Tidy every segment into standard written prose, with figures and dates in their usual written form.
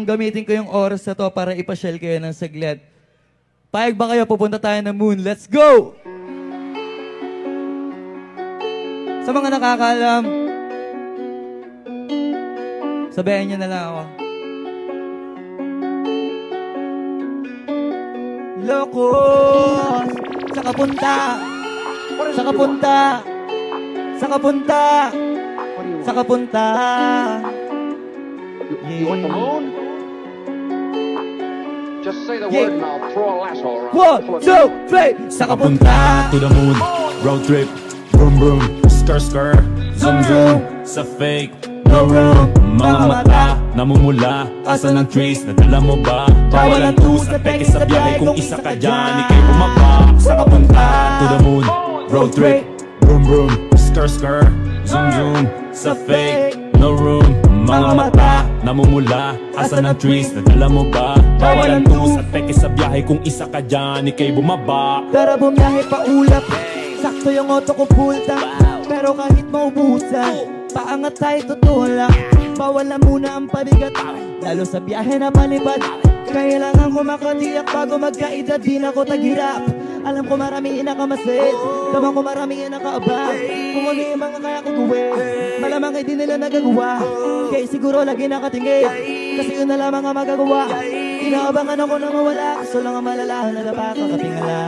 planong gamitin ko yung oras na to para ipasyal kayo ng saglit. Payag ba kayo? Pupunta tayo ng moon. Let's go! Sa mga nakakaalam, sabayan nyo na lang ako. Lokos! Sa kapunta! Sa kapunta! Sa kapunta! Sa kapunta! You want the moon? Just say the word and I'll throw a lasso around. 1, 2, 3! Sa kapunta to the moon, road trip, vroom vroom, skr skr, zoom zoom, sa fake, no room, mga mata, namumula, asa ng trees, nadala mo ba? Bawal ang tus, na peke sa biyahe, kung isa ka dyan, ikay bumaba. Sa kapunta to the moon, road trip, vroom vroom, skr skr, zoom zoom, sa fake, no room, mga mata, namumula, asa ng trees, nadala mo ba? Bawal ang tus, at peke sa biyahe, kung isa ka dyan, ikay bumaba. Tara bumiyahe pa ulap, sakto yung auto ko full tank. Pero kahit maubusan, paangat tayo tutulak. Bawal na muna ang pabigat, lalo sa biyahe na palipad. Kailangan ko makatiyak bago magkaedad, di na ko taghirap. Alam ko maraming inakamasid, damang ko maraming inakaabang. Kung ano yung mga kaya ko gawin, malamang hindi nila nagagawa. Kaya siguro lagi nakatingin, kasi yun na lamang ang magagawa. Inaabangan ako na mawala, gusto lang ang malalahan na napakakatingala.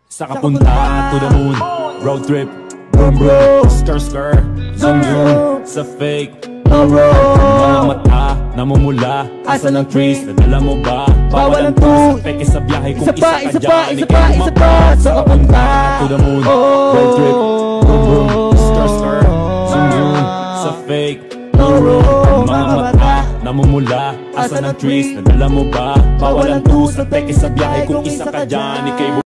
Sa kapunta to the moon, road trip, vroom vroom, skr skr, zoom zoom, sa fake, no room, mga mata, namumula, asa ng trees, nadala mo ba? Bawal ang tus, peke sa biyahe, kung isa ka dyan, ikay bumaba. Sa kapunta to the moon, road trip, vroom vroom, skr skr, zoom zoom, sa fake, no room, mga mata, namumula, asa ng trees, nadala mo ba? Bawal ang tus, peke sa biyahe, kung isa ka dyan, ikay bumaba.